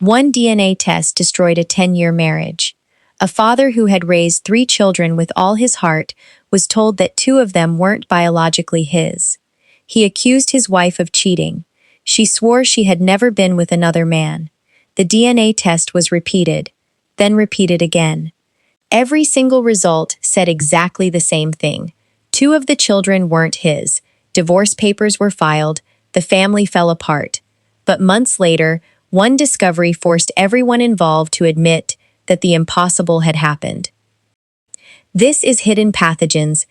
One DNA test destroyed a 10-year marriage. A father who had raised 3 children with all his heart was told that 2 of them weren't biologically his. He accused his wife of cheating. She swore she had never been with another man. The DNA test was repeated, then repeated again. Every single result said exactly the same thing. 2 of the children weren't his. Divorce papers were filed. The family fell apart. But months later, one discovery forced everyone involved to admit that the impossible had happened. This is Hidden Pathogens.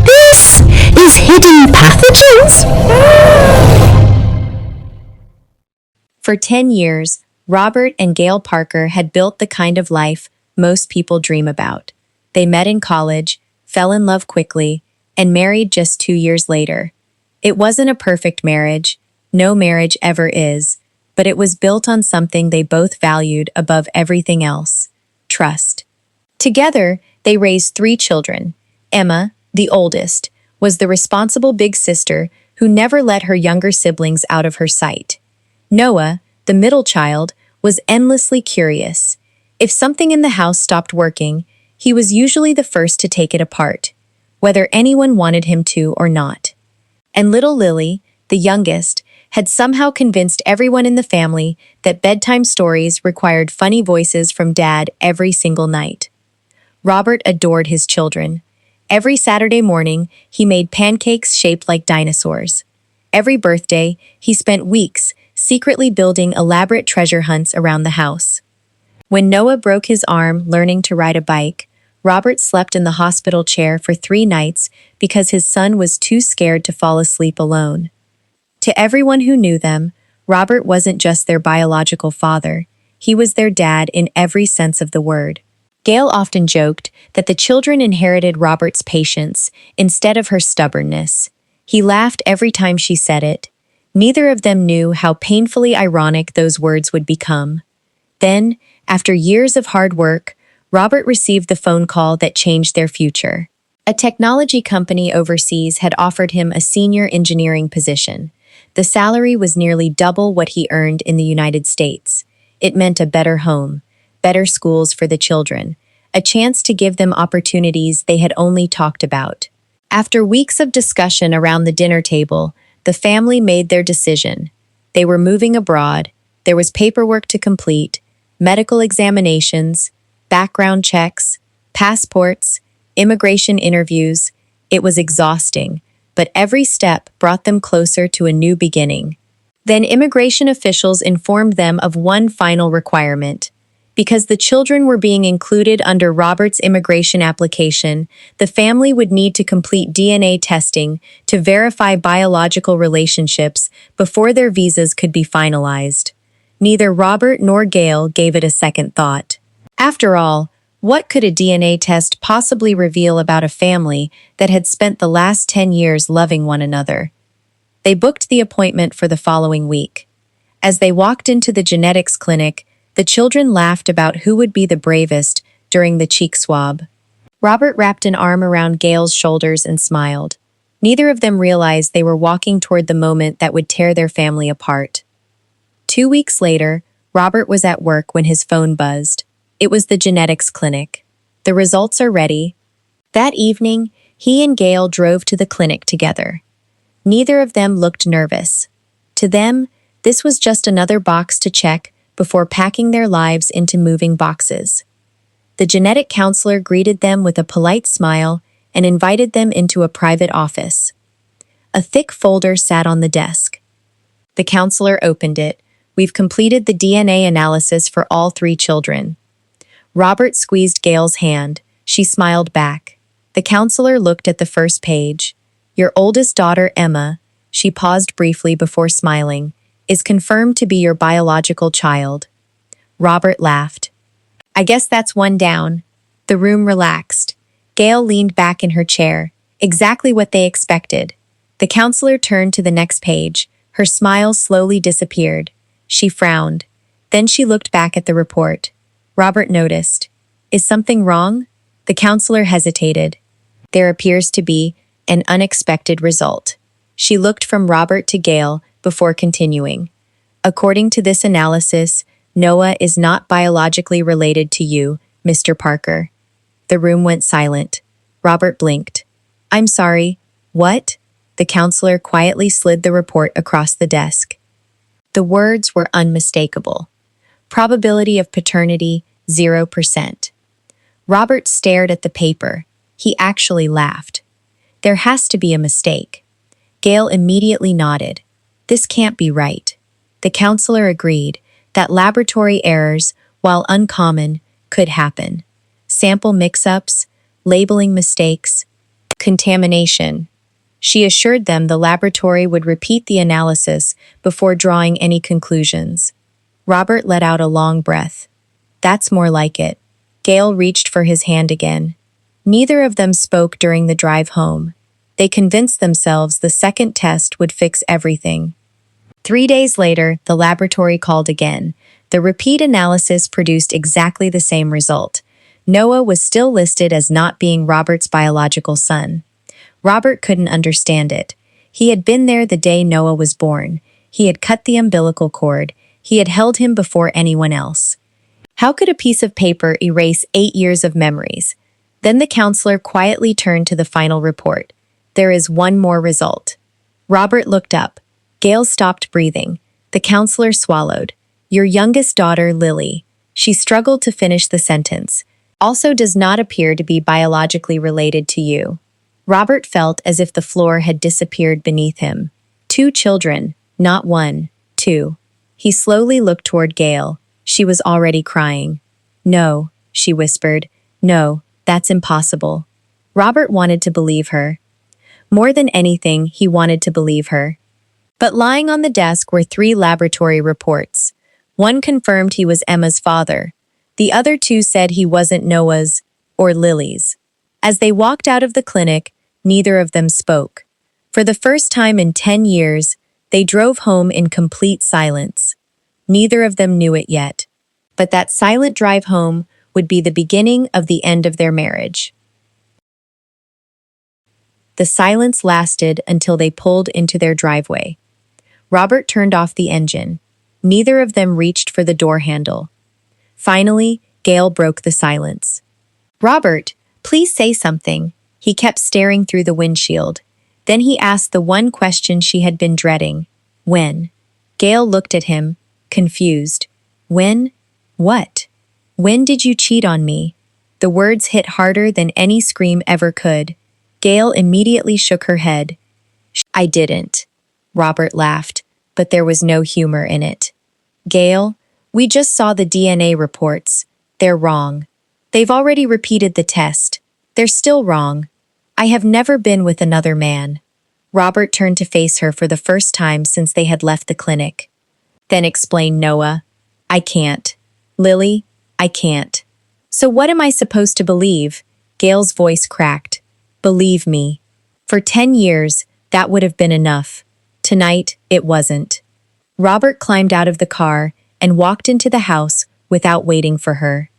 This is Hidden Pathogens? For 10 years, Robert and Gail Parker had built the kind of life most people dream about. They met in college, fell in love quickly, and married just 2 years later. It wasn't a perfect marriage. No marriage ever is. But it was built on something they both valued above everything else: trust. Together, they raised 3 children. Emma, the oldest, was the responsible big sister who never let her younger siblings out of her sight. Noah, the middle child, was endlessly curious. If something in the house stopped working, he was usually the first to take it apart, whether anyone wanted him to or not. And little Lily, the youngest, had somehow convinced everyone in the family that bedtime stories required funny voices from Dad every single night. Robert adored his children. Every Saturday morning, he made pancakes shaped like dinosaurs. Every birthday, he spent weeks secretly building elaborate treasure hunts around the house. When Noah broke his arm learning to ride a bike, Robert slept in the hospital chair for 3 nights because his son was too scared to fall asleep alone. To everyone who knew them, Robert wasn't just their biological father. He was their dad in every sense of the word. Gail often joked that the children inherited Robert's patience instead of her stubbornness. He laughed every time she said it. Neither of them knew how painfully ironic those words would become. Then, after years of hard work, Robert received the phone call that changed their future. A technology company overseas had offered him a senior engineering position. The salary was nearly double what he earned in the United States. It meant a better home, better schools for the children, a chance to give them opportunities they had only talked about. After weeks of discussion around the dinner table, the family made their decision. They were moving abroad. There was paperwork to complete, medical examinations, background checks, passports, immigration interviews. It was exhausting, but every step brought them closer to a new beginning. Then immigration officials informed them of one final requirement. Because the children were being included under Robert's immigration application, the family would need to complete DNA testing to verify biological relationships before their visas could be finalized. Neither Robert nor Gail gave it a second thought. After all, what could a DNA test possibly reveal about a family that had spent the last 10 years loving one another? They booked the appointment for the following week. As they walked into the genetics clinic, the children laughed about who would be the bravest during the cheek swab. Robert wrapped an arm around Gail's shoulders and smiled. Neither of them realized they were walking toward the moment that would tear their family apart. 2 weeks later, Robert was at work when his phone buzzed. It was the genetics clinic. The results are ready. That evening, he and Gail drove to the clinic together. Neither of them looked nervous. To them, this was just another box to check before packing their lives into moving boxes. The genetic counselor greeted them with a polite smile and invited them into a private office. A thick folder sat on the desk. The counselor opened it. "We've completed the DNA analysis for all 3 children." Robert squeezed Gail's hand. She smiled back. The counselor looked at the first page. "Your oldest daughter, Emma," she paused briefly before smiling, "is confirmed to be your biological child." Robert laughed. "I guess that's one down." The room relaxed. Gail leaned back in her chair, exactly what they expected. The counselor turned to the next page. Her smile slowly disappeared. She frowned. Then she looked back at the report. Robert noticed. "Is something wrong?" The counselor hesitated. "There appears to be an unexpected result." She looked from Robert to Gail, before continuing. According to this analysis, Noah is not biologically related to you, Mr. Parker. The room went silent. Robert blinked. I'm sorry, what? The counselor quietly slid the report across the desk. The words were unmistakable. Probability of paternity, 0%. Robert stared at the paper. He actually laughed. There has to be a mistake. Gail immediately nodded. This can't be right. The counselor agreed that laboratory errors, while uncommon, could happen. Sample mix-ups, labeling mistakes, contamination. She assured them the laboratory would repeat the analysis before drawing any conclusions. Robert let out a long breath. That's more like it. Gail reached for his hand again. Neither of them spoke during the drive home. They convinced themselves the second test would fix everything. 3 days later, the laboratory called again. The repeat analysis produced exactly the same result. Noah was still listed as not being Robert's biological son. Robert couldn't understand it. He had been there the day Noah was born. He had cut the umbilical cord. He had held him before anyone else. How could a piece of paper erase 8 years of memories? Then the counselor quietly turned to the final report. There is one more result. Robert looked up. Gail stopped breathing. The counselor swallowed. Your youngest daughter, Lily. She struggled to finish the sentence. Also does not appear to be biologically related to you. Robert felt as if the floor had disappeared beneath him. 2 children, not 1, 2. He slowly looked toward Gail. She was already crying. No, she whispered. No, that's impossible. Robert wanted to believe her. More than anything, he wanted to believe her. But lying on the desk were 3 laboratory reports. One confirmed he was Emma's father. The other 2 said he wasn't Noah's or Lily's. As they walked out of the clinic, neither of them spoke. For the first time in 10 years, they drove home in complete silence. Neither of them knew it yet. But that silent drive home would be the beginning of the end of their marriage. The silence lasted until they pulled into their driveway. Robert turned off the engine. Neither of them reached for the door handle. Finally, Gail broke the silence. Robert, please say something. He kept staring through the windshield. Then he asked the one question she had been dreading. When? Gail looked at him, confused. When? What? When did you cheat on me? The words hit harder than any scream ever could. Gail immediately shook her head. I didn't. Robert laughed, but there was no humor in it. Gail, we just saw the DNA reports. They're wrong. They've already repeated the test. They're still wrong. I have never been with another man. Robert turned to face her for the first time since they had left the clinic. Then explained Noah. I can't. Lily, I can't. So what am I supposed to believe? Gail's voice cracked. Believe me. For 10 years, that would have been enough. Tonight, it wasn't. Robert climbed out of the car and walked into the house without waiting for her.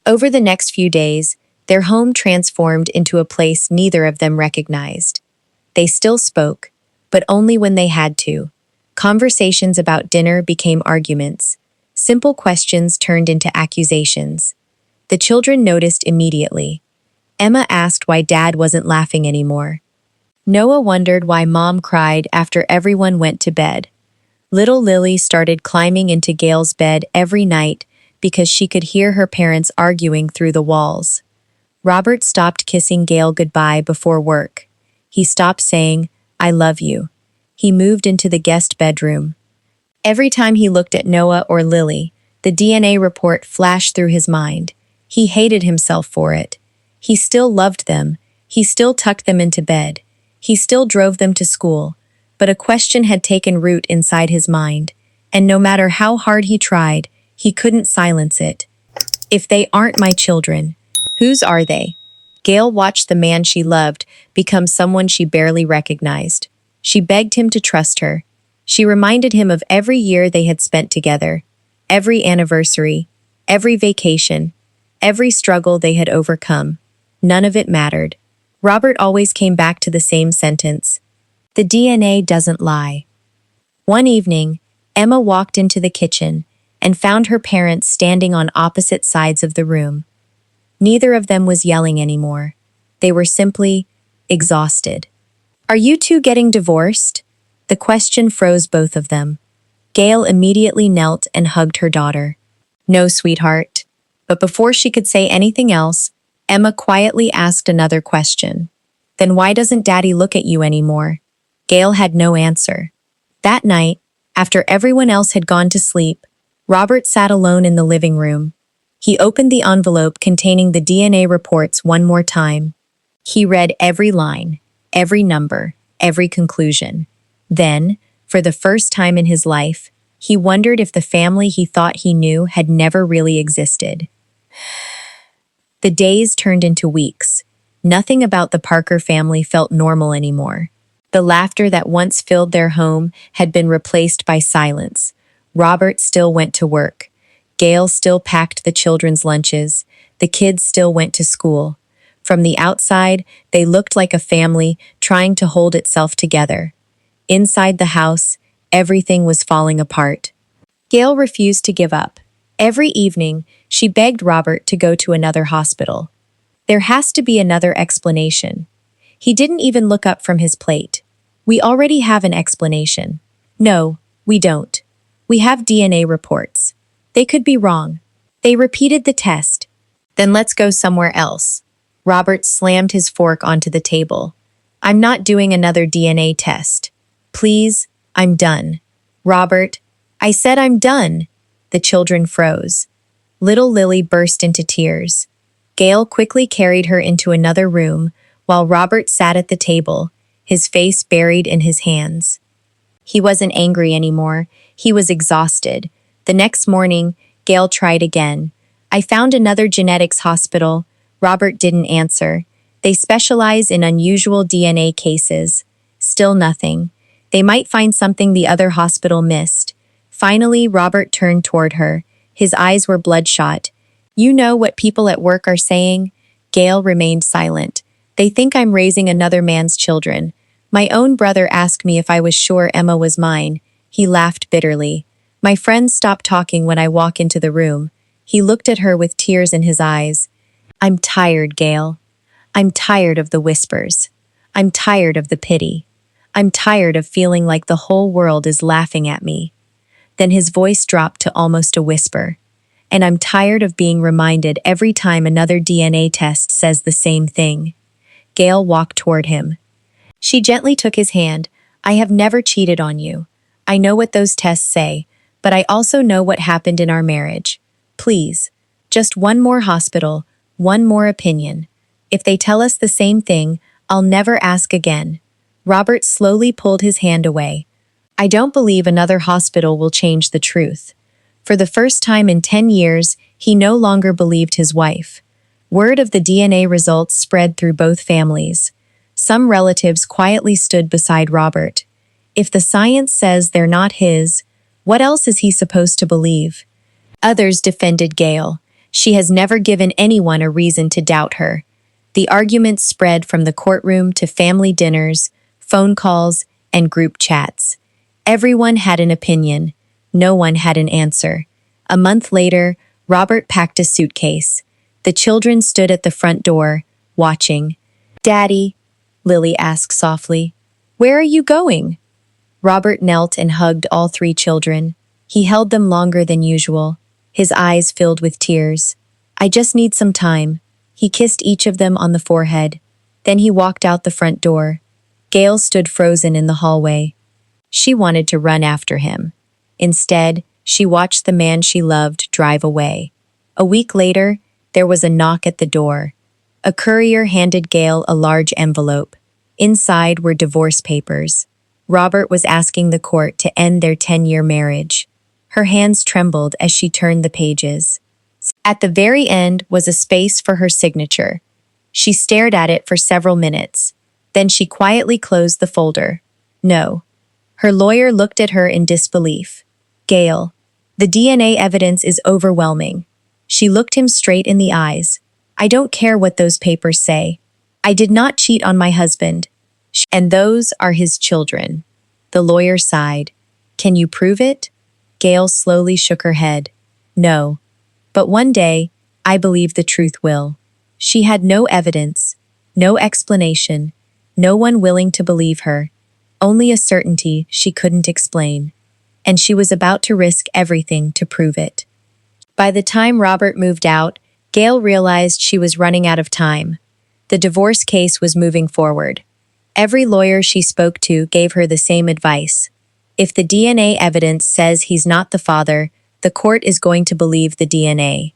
Over the next few days, their home transformed into a place neither of them recognized. They still spoke, but only when they had to. Conversations about dinner became arguments. Simple questions turned into accusations. The children noticed immediately. Emma asked why Dad wasn't laughing anymore. Noah wondered why Mom cried after everyone went to bed. Little Lily started climbing into Gail's bed every night because she could hear her parents arguing through the walls. Robert stopped kissing Gail goodbye before work. He stopped saying, I love you. He moved into the guest bedroom. Every time he looked at Noah or Lily, the DNA report flashed through his mind. He hated himself for it. He still loved them. He still tucked them into bed. He still drove them to school. But a question had taken root inside his mind, and no matter how hard he tried, he couldn't silence it. If they aren't my children, whose are they? Gail watched the man she loved become someone she barely recognized. She begged him to trust her. She reminded him of every year they had spent together, every anniversary, every vacation, every struggle they had overcome. None of it mattered. Robert always came back to the same sentence. The DNA doesn't lie. One evening, Emma walked into the kitchen and found her parents standing on opposite sides of the room. Neither of them was yelling anymore. They were simply exhausted. "Are you two getting divorced?" The question froze both of them. Gail immediately knelt and hugged her daughter. "No, sweetheart." But before she could say anything else, Emma quietly asked another question. "Then why doesn't Daddy look at you anymore?" Gail had no answer. That night, after everyone else had gone to sleep, Robert sat alone in the living room. He opened the envelope containing the DNA reports one more time. He read every line, every number, every conclusion. Then, for the first time in his life, he wondered if the family he thought he knew had never really existed. The days turned into weeks. Nothing about the Parker family felt normal anymore. The laughter that once filled their home had been replaced by silence. Robert still went to work. Gail still packed the children's lunches. The kids still went to school. From the outside, they looked like a family trying to hold itself together. Inside the house, everything was falling apart. Gail refused to give up. Every evening, she begged Robert to go to another hospital. "There has to be another explanation." He didn't even look up from his plate. "We already have an explanation." "No, we don't. We have DNA reports. They could be wrong." They repeated the test. "Then let's go somewhere else." Robert slammed his fork onto the table. "I'm not doing another DNA test. Please, I'm done." "Robert, I said I'm done." The children froze. Little Lily burst into tears. Gail quickly carried her into another room while Robert sat at the table, his face buried in his hands. He wasn't angry anymore. He was exhausted. The next morning, Gail tried again. "I found another genetics hospital." Robert didn't answer. "They specialize in unusual DNA cases." Still nothing. "They might find something the other hospital missed." Finally, Robert turned toward her. His eyes were bloodshot. "You know what people at work are saying?" Gail remained silent. "They think I'm raising another man's children. My own brother asked me if I was sure Emma was mine." He laughed bitterly. "My friends stop talking when I walk into the room." He looked at her with tears in his eyes. "I'm tired, Gail. I'm tired of the whispers. I'm tired of the pity. I'm tired of feeling like the whole world is laughing at me." Then his voice dropped to almost a whisper. "And I'm tired of being reminded every time another DNA test says the same thing." Gail walked toward him. She gently took his hand. "I have never cheated on you. I know what those tests say, but I also know what happened in our marriage. Please, just one more hospital, one more opinion. If they tell us the same thing, I'll never ask again." Robert slowly pulled his hand away. "I don't believe another hospital will change the truth." For the first time in 10 years, he no longer believed his wife. Word of the DNA results spread through both families. Some relatives quietly stood beside Robert. If the science says they're not his, what else is he supposed to believe? Others defended Gail. She has never given anyone a reason to doubt her. The arguments spread from the courtroom to family dinners, phone calls, and group chats. Everyone had an opinion. No one had an answer. A month later, Robert packed a suitcase. The children stood at the front door, watching. "Daddy," Lily asked softly, "where are you going?" Robert knelt and hugged all 3 children. He held them longer than usual, his eyes filled with tears. "I just need some time." He kissed each of them on the forehead. Then he walked out the front door. Gail stood frozen in the hallway. She wanted to run after him. Instead, she watched the man she loved drive away. A week later, there was a knock at the door. A courier handed Gail a large envelope. Inside were divorce papers. Robert was asking the court to end their 10-year marriage. Her hands trembled as she turned the pages. At the very end was a space for her signature. She stared at it for several minutes. Then she quietly closed the folder. No. Her lawyer looked at her in disbelief. "Gail, the DNA evidence is overwhelming." She looked him straight in the eyes. "I don't care what those papers say. I did not cheat on my husband. And those are his children." The lawyer sighed. Can you prove it? Gail slowly shook her head. No. But one day, I believe the truth will. She had no evidence, no explanation, no one willing to believe her, only a certainty she couldn't explain. And she was about to risk everything to prove it. By the time Robert moved out, Gail realized she was running out of time. The divorce case was moving forward. Every lawyer she spoke to gave her the same advice. If the DNA evidence says he's not the father, the court is going to believe the DNA.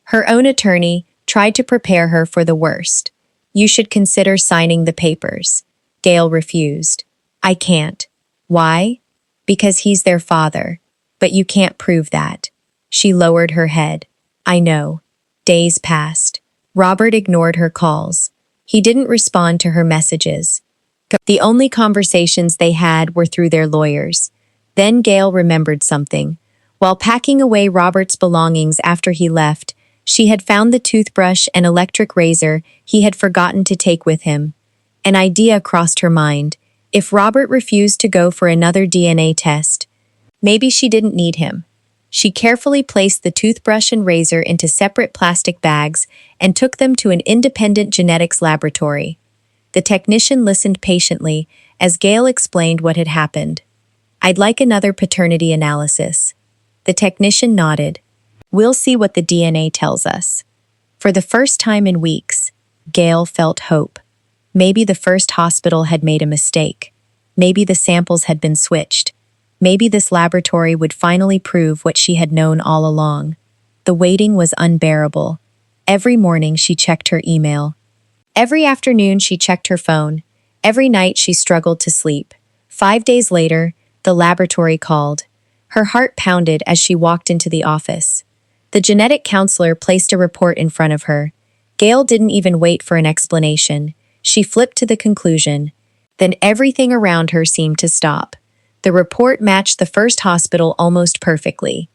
Her own attorney tried to prepare her for the worst. You should consider signing the papers. Gail refused. I can't. Why? Because he's their father. But you can't prove that. She lowered her head. I know. Days passed. Robert ignored her calls. He didn't respond to her messages. The only conversations they had were through their lawyers. Then Gail remembered something. While packing away Robert's belongings after he left, she had found the toothbrush and electric razor he had forgotten to take with him. An idea crossed her mind. If Robert refused to go for another DNA test, maybe she didn't need him. She carefully placed the toothbrush and razor into separate plastic bags and took them to an independent genetics laboratory. The technician listened patiently as Gail explained what had happened. I'd like another paternity analysis. The technician nodded. We'll see what the DNA tells us. For the first time in weeks, Gail felt hope. Maybe the first hospital had made a mistake. Maybe the samples had been switched. Maybe this laboratory would finally prove what she had known all along. The waiting was unbearable. Every morning she checked her email. Every afternoon she checked her phone. Every night she struggled to sleep. 5 days later, the laboratory called. Her heart pounded as she walked into the office. The genetic counselor placed a report in front of her. Gail didn't even wait for an explanation. She flipped to the conclusion. Then everything around her seemed to stop. The report matched the first hospital almost perfectly.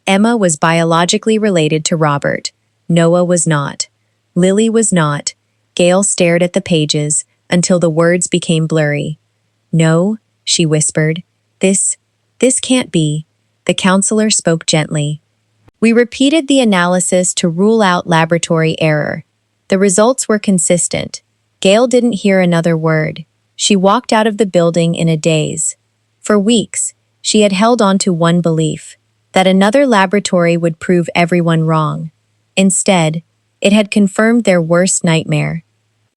Emma was biologically related to Robert. Noah was not. Lily was not. Gail stared at the pages until the words became blurry. No, she whispered. This can't be. The counselor spoke gently. We repeated the analysis to rule out laboratory error. The results were consistent. Gail didn't hear another word. She walked out of the building in a daze. For weeks, she had held on to one belief, that another laboratory would prove everyone wrong. Instead, it had confirmed their worst nightmare.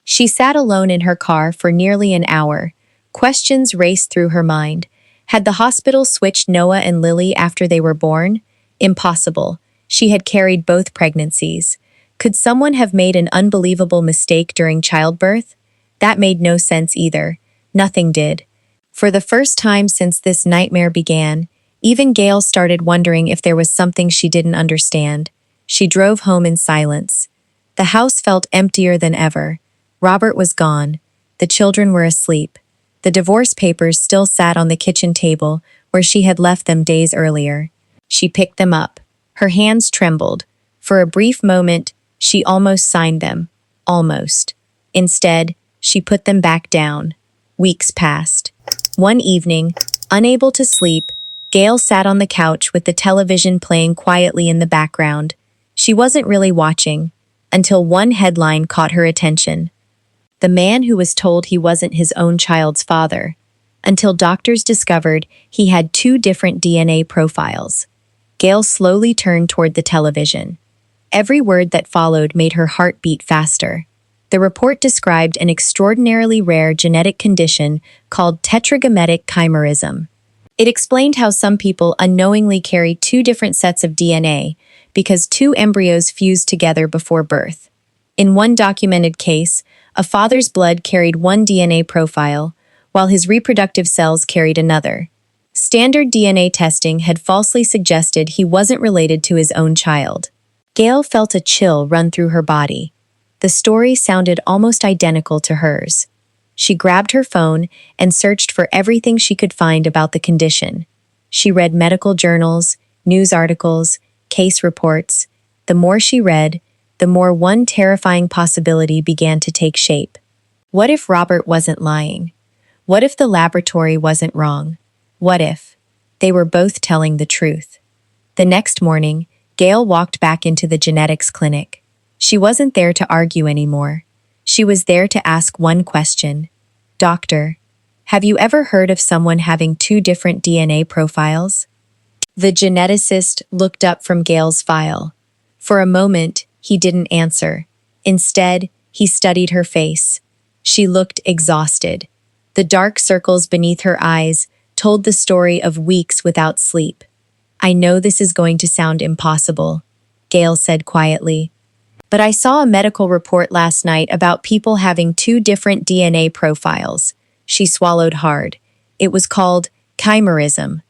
She sat alone in her car for nearly an hour. Questions raced through her mind. Had the hospital switched Noah and Lily after they were born? Impossible. She had carried both pregnancies. Could someone have made an unbelievable mistake during childbirth? That made no sense either. Nothing did. For the first time since this nightmare began, even Gail started wondering if there was something she didn't understand. She drove home in silence. The house felt emptier than ever. Robert was gone. The children were asleep. The divorce papers still sat on the kitchen table where she had left them days earlier. She picked them up. Her hands trembled. For a brief moment, she almost signed them. Almost. Instead, she put them back down. Weeks passed. One evening, unable to sleep, Gail sat on the couch with the television playing quietly in the background. She wasn't really watching, until one headline caught her attention. The man who was told he wasn't his own child's father, until doctors discovered he had 2 different DNA profiles. Gail slowly turned toward the television. Every word that followed made her heart beat faster. The report described an extraordinarily rare genetic condition called tetragametic chimerism. It explained how some people unknowingly carry 2 different sets of DNA because 2 embryos fused together before birth. In one documented case, a father's blood carried one DNA profile, while his reproductive cells carried another. Standard DNA testing had falsely suggested he wasn't related to his own child. Gail felt a chill run through her body. The story sounded almost identical to hers. She grabbed her phone and searched for everything she could find about the condition. She read medical journals, news articles, case reports. The more she read, the more one terrifying possibility began to take shape. What if Robert wasn't lying? What if the laboratory wasn't wrong? What if? They were both telling the truth. The next morning, Gail walked back into the genetics clinic. She wasn't there to argue anymore. She was there to ask one question. Doctor, have you ever heard of someone having two different DNA profiles? The geneticist looked up from Gail's file. For a moment, he didn't answer. Instead, he studied her face. She looked exhausted. The dark circles beneath her eyes told the story of weeks without sleep. I know this is going to sound impossible, Gail said quietly. But I saw a medical report last night about people having two different DNA profiles. She swallowed hard. It was called chimerism.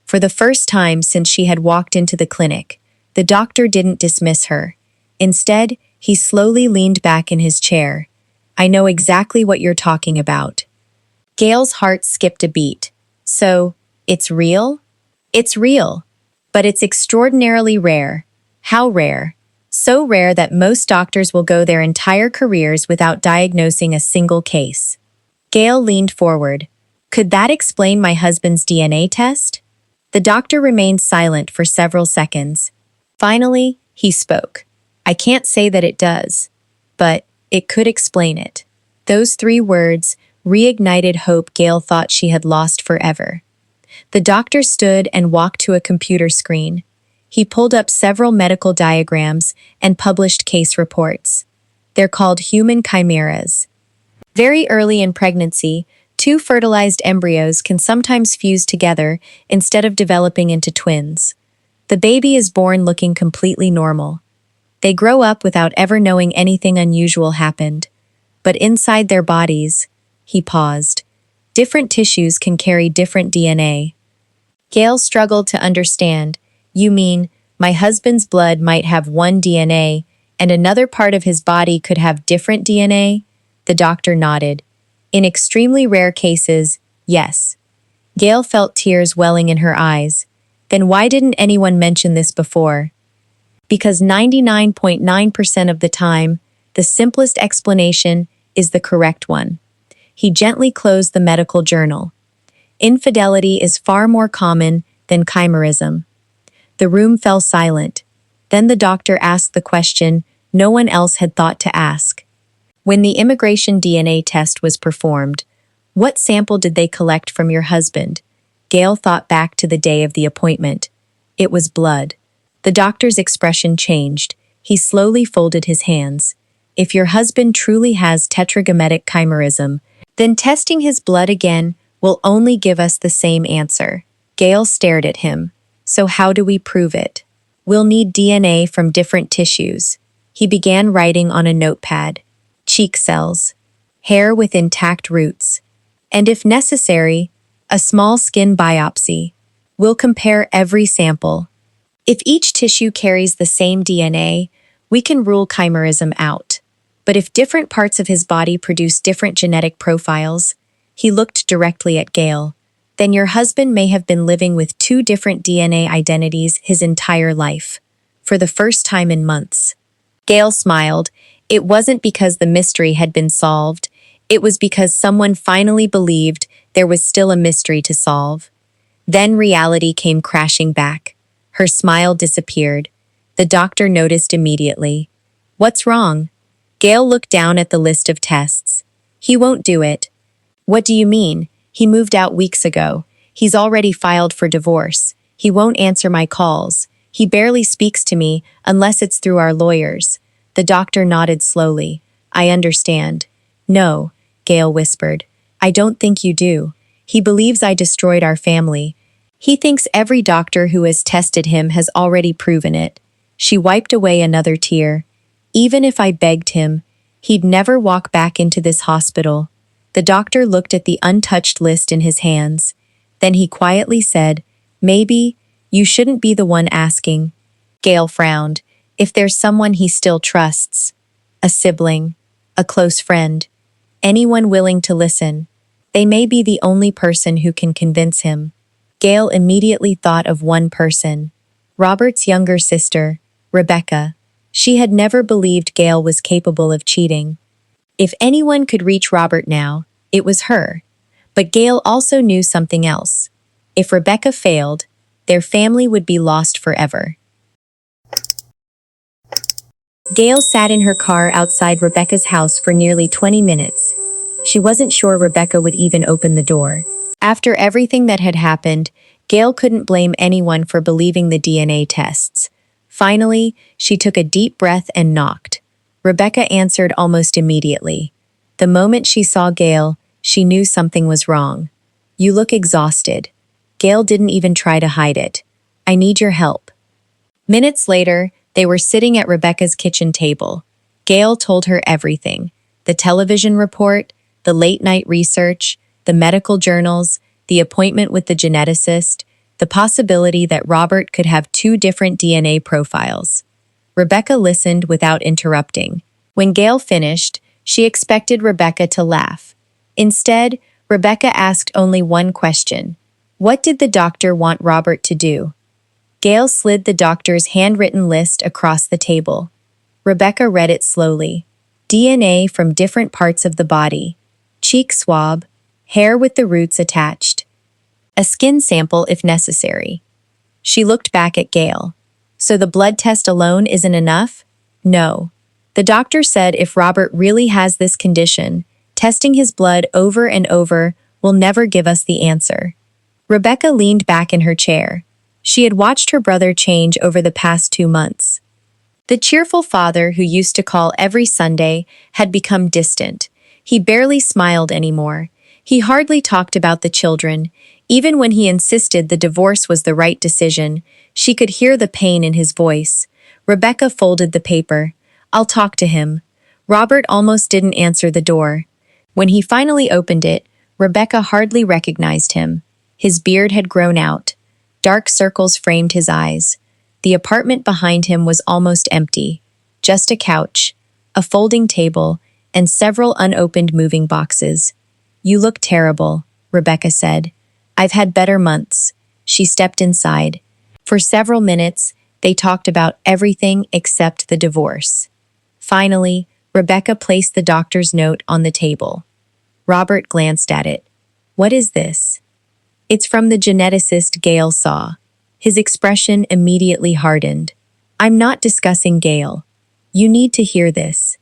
For the first time since she had walked into the clinic, the doctor didn't dismiss her. Instead, he slowly leaned back in his chair. I know exactly what you're talking about. Gail's heart skipped a beat. So, it's real? It's real. But it's extraordinarily rare. How rare? So rare that most doctors will go their entire careers without diagnosing a single case. Gail leaned forward. Could that explain my husband's DNA test? The doctor remained silent for several seconds. Finally, he spoke. I can't say that it does, but it could explain it. Those 3 words reignited hope Gail thought she had lost forever. The doctor stood and walked to a computer screen. He pulled up several medical diagrams and published case reports. They're called human chimeras. Very early in pregnancy, 2 fertilized embryos can sometimes fuse together instead of developing into twins. The baby is born looking completely normal. They grow up without ever knowing anything unusual happened. But inside their bodies, he paused. Different tissues can carry different DNA. Gail struggled to understand. You mean, my husband's blood might have one DNA, and another part of his body could have different DNA? The doctor nodded. In extremely rare cases, yes. Gail felt tears welling in her eyes. Then why didn't anyone mention this before? Because 99.9% of the time, the simplest explanation is the correct one. He gently closed the medical journal. Infidelity is far more common than chimerism. The room fell silent. Then the doctor asked the question no one else had thought to ask. When the immigration DNA test was performed, what sample did they collect from your husband? Gail thought back to the day of the appointment. It was blood. The doctor's expression changed. He slowly folded his hands. If your husband truly has tetragametic chimerism, then testing his blood again will only give us the same answer. Gail stared at him. So how do we prove it? We'll need DNA from different tissues. He began writing on a notepad. Cheek cells, hair with intact roots, and if necessary, a small skin biopsy. We'll compare every sample. If each tissue carries the same DNA, we can rule chimerism out. But if different parts of his body produce different genetic profiles, he looked directly at Gail, then your husband may have been living with 2 different DNA identities his entire life, for the first time in months. Gail smiled. It wasn't because the mystery had been solved. It was because someone finally believed there was still a mystery to solve. Then reality came crashing back. Her smile disappeared. The doctor noticed immediately. What's wrong? Gail looked down at the list of tests. He won't do it. What do you mean? He moved out weeks ago. He's already filed for divorce. He won't answer my calls. He barely speaks to me unless it's through our lawyers. The doctor nodded slowly. I understand. No, Gail whispered. I don't think you do. He believes I destroyed our family. He thinks every doctor who has tested him has already proven it. She wiped away another tear. Even if I begged him, he'd never walk back into this hospital. The doctor looked at the untouched list in his hands. Then he quietly said, Maybe you shouldn't be the one asking. Gail frowned. If there's someone he still trusts, a sibling, a close friend, anyone willing to listen, they may be the only person who can convince him. Gail immediately thought of one person, Robert's younger sister, Rebecca. She had never believed Gail was capable of cheating. If anyone could reach Robert now, it was her. But Gail also knew something else. If Rebecca failed, their family would be lost forever. Gail sat in her car outside Rebecca's house for nearly 20 minutes. She wasn't sure Rebecca would even open the door. After everything that had happened, Gail couldn't blame anyone for believing the DNA tests. Finally, she took a deep breath and knocked. Rebecca answered almost immediately. The moment she saw Gail, she knew something was wrong. "You look exhausted." Gail didn't even try to hide it. "I need your help." Minutes later, they were sitting at Rebecca's kitchen table. Gail told her everything: the television report, the late-night research, the medical journals, the appointment with the geneticist, the possibility that Robert could have two different DNA profiles. Rebecca listened without interrupting. When Gail finished, she expected Rebecca to laugh. Instead, Rebecca asked only one question: what did the doctor want Robert to do? Gail slid the doctor's handwritten list across the table. Rebecca read it slowly. DNA from different parts of the body. Cheek swab. Hair with the roots attached. A skin sample if necessary. She looked back at Gail. "So the blood test alone isn't enough?" "No. The doctor said if Robert really has this condition, testing his blood over and over will never give us the answer." Rebecca leaned back in her chair. She had watched her brother change over the past 2 months. The cheerful father who used to call every Sunday had become distant. He barely smiled anymore. He hardly talked about the children. Even when he insisted the divorce was the right decision, she could hear the pain in his voice. Rebecca folded the paper. "I'll talk to him." Robert almost didn't answer the door. When he finally opened it, Rebecca hardly recognized him. His beard had grown out. Dark circles framed his eyes. The apartment behind him was almost empty. Just a couch, a folding table, and several unopened moving boxes. "You look terrible," Rebecca said. "I've had better months." She stepped inside. For several minutes, they talked about everything except the divorce. Finally, Rebecca placed the doctor's note on the table. Robert glanced at it. "What is this?" "It's from the geneticist Gail saw." His expression immediately hardened. "I'm not discussing Gail. You need to hear this."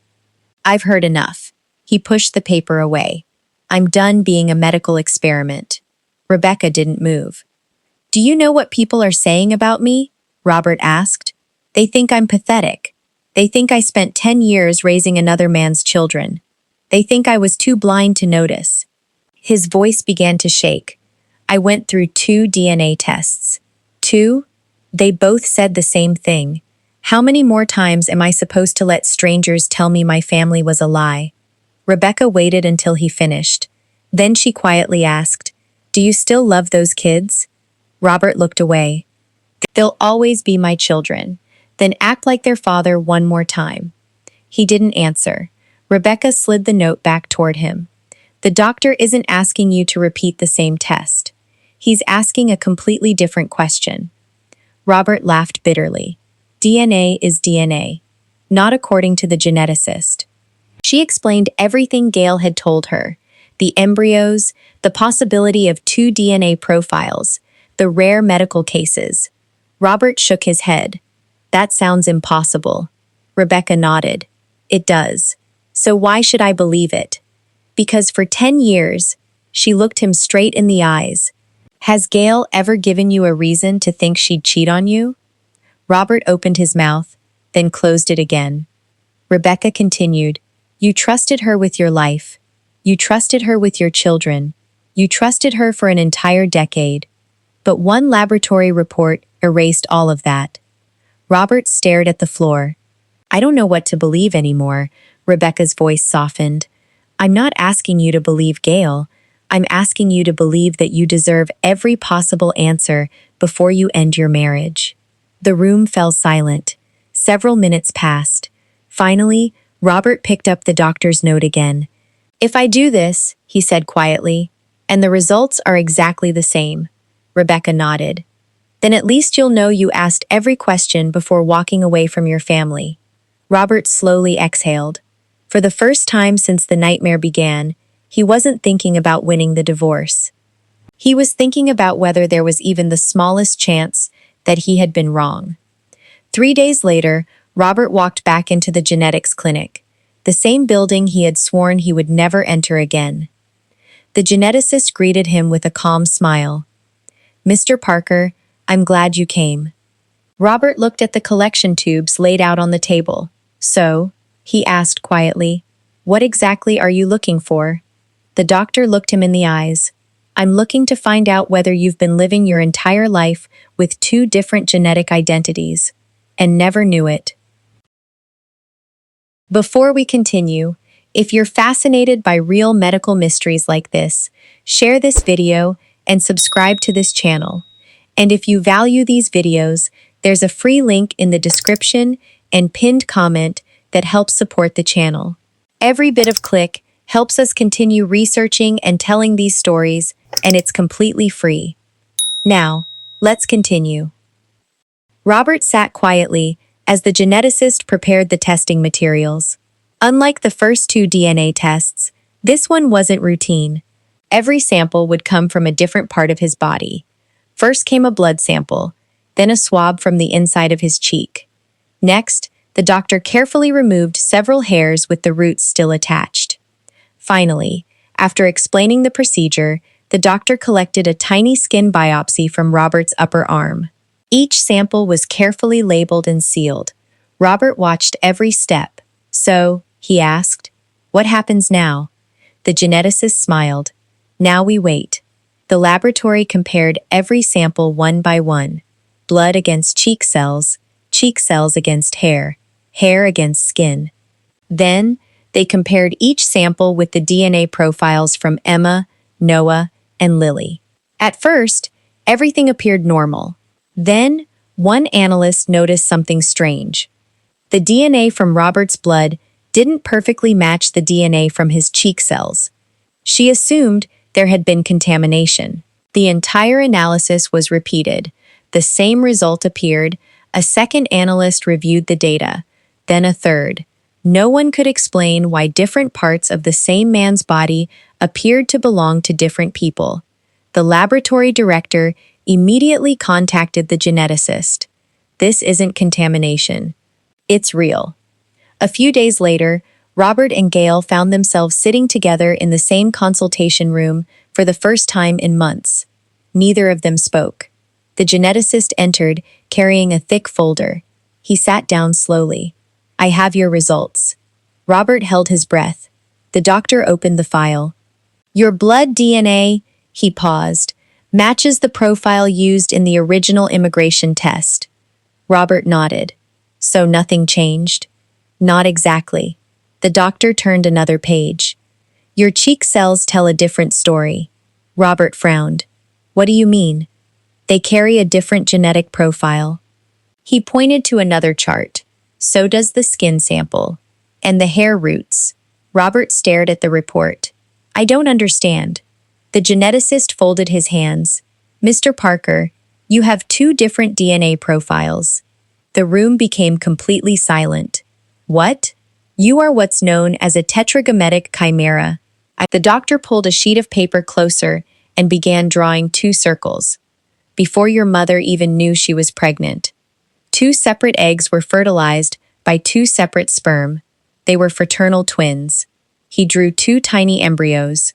"I've heard enough." He pushed the paper away. "I'm done being a medical experiment." Rebecca didn't move. "Do you know what people are saying about me?" Robert asked. "They think I'm pathetic. They think I spent 10 years raising another man's children. They think I was too blind to notice." His voice began to shake. "I went through 2 DNA tests." 2? They both said the same thing. How many more times am I supposed to let strangers tell me my family was a lie? Rebecca waited until he finished. Then she quietly asked, "Do you still love those kids?" Robert looked away. "They'll always be my children." "Then act like their father one more time." He didn't answer. Rebecca slid the note back toward him. "The doctor isn't asking you to repeat the same test. He's asking a completely different question." Robert laughed bitterly. "DNA is DNA. Not according to the geneticist." She explained everything Gail had told her. The embryos, the possibility of 2 DNA profiles, the rare medical cases. Robert shook his head. "That sounds impossible." Rebecca nodded. "It does. So why should I believe it?" "Because for 10 years," she looked him straight in the eyes. "Has Gail ever given you a reason to think she'd cheat on you?" Robert opened his mouth, then closed it again. Rebecca continued, "You trusted her with your life. You trusted her with your children. You trusted her for an entire decade. But one laboratory report erased all of that." Robert stared at the floor. "I don't know what to believe anymore," Rebecca's voice softened. "I'm not asking you to believe Gail. I'm asking you to believe that you deserve every possible answer before you end your marriage." The room fell silent. Several minutes passed. Finally, Robert picked up the doctor's note again. "If I do this," he said quietly, "and the results are exactly the same." Rebecca nodded. "Then at least you'll know you asked every question before walking away from your family." Robert slowly exhaled. For the first time since the nightmare began, he wasn't thinking about winning the divorce. He was thinking about whether there was even the smallest chance that he had been wrong. 3 days later, Robert walked back into the genetics clinic, the same building he had sworn he would never enter again. The geneticist greeted him with a calm smile. "Mr. Parker, I'm glad you came." Robert looked at the collection tubes laid out on the table. "So," he asked quietly, "what exactly are you looking for?" The doctor looked him in the eyes. "I'm looking to find out whether you've been living your entire life with two different genetic identities and never knew it." Before we continue, if you're fascinated by real medical mysteries like this, share this video and subscribe to this channel. And if you value these videos, there's a free link in the description and pinned comment that helps support the channel. Every bit of click helps us continue researching and telling these stories, and it's completely free. Now, let's continue. Robert sat quietly as the geneticist prepared the testing materials. Unlike the first two DNA tests, this one wasn't routine. Every sample would come from a different part of his body. First came a blood sample, then a swab from the inside of his cheek. Next, the doctor carefully removed several hairs with the roots still attached. Finally, after explaining the procedure, the doctor collected a tiny skin biopsy from Robert's upper arm. Each sample was carefully labeled and sealed. Robert watched every step. "So," he asked, "what happens now?" The geneticist smiled. "Now we wait." The laboratory compared every sample one by one. Blood against cheek cells against hair against skin. Then, they compared each sample with the DNA profiles from Emma, Noah, and Lily. At first, everything appeared normal. Then, one analyst noticed something strange. The DNA from Robert's blood didn't perfectly match the DNA from his cheek cells. She assumed there had been contamination. The entire analysis was repeated. The same result appeared. A second analyst reviewed the data, then a third. No one could explain why different parts of the same man's body appeared to belong to different people. The laboratory director immediately contacted the geneticist. "This isn't contamination. It's real." A few days later, Robert and Gail found themselves sitting together in the same consultation room for the first time in months. Neither of them spoke. The geneticist entered, carrying a thick folder. He sat down slowly. "I have your results." Robert held his breath. The doctor opened the file. "Your blood DNA," he paused, "matches the profile used in the original immigration test." Robert nodded. "So nothing changed?" "Not exactly." The doctor turned another page. "Your cheek cells tell a different story." Robert frowned. "What do you mean?" "They carry a different genetic profile." He pointed to another chart. "So does the skin sample. And the hair roots." Robert stared at the report. "I don't understand." The geneticist folded his hands. "Mr. Parker, you have two different DNA profiles." The room became completely silent. "What?" "You are what's known as a tetragametic chimera." The doctor pulled a sheet of paper closer and began drawing two circles. "Before your mother even knew she was pregnant. Two separate eggs were fertilized by two separate sperm. They were fraternal twins." He drew two tiny embryos.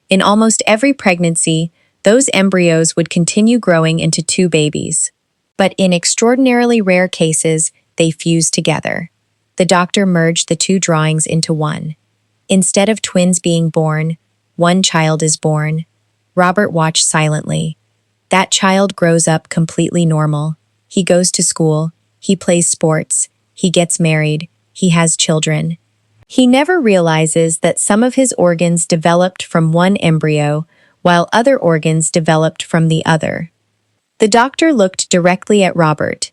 In almost every pregnancy, those embryos would continue growing into two babies. But in extraordinarily rare cases, they fused together. The doctor merged the two drawings into one. Instead of twins being born, one child is born. Robert watched silently. That child grows up completely normal. He goes to school, he plays sports, he gets married, he has children. He never realizes that some of his organs developed from one embryo, while other organs developed from the other. The doctor looked directly at Robert.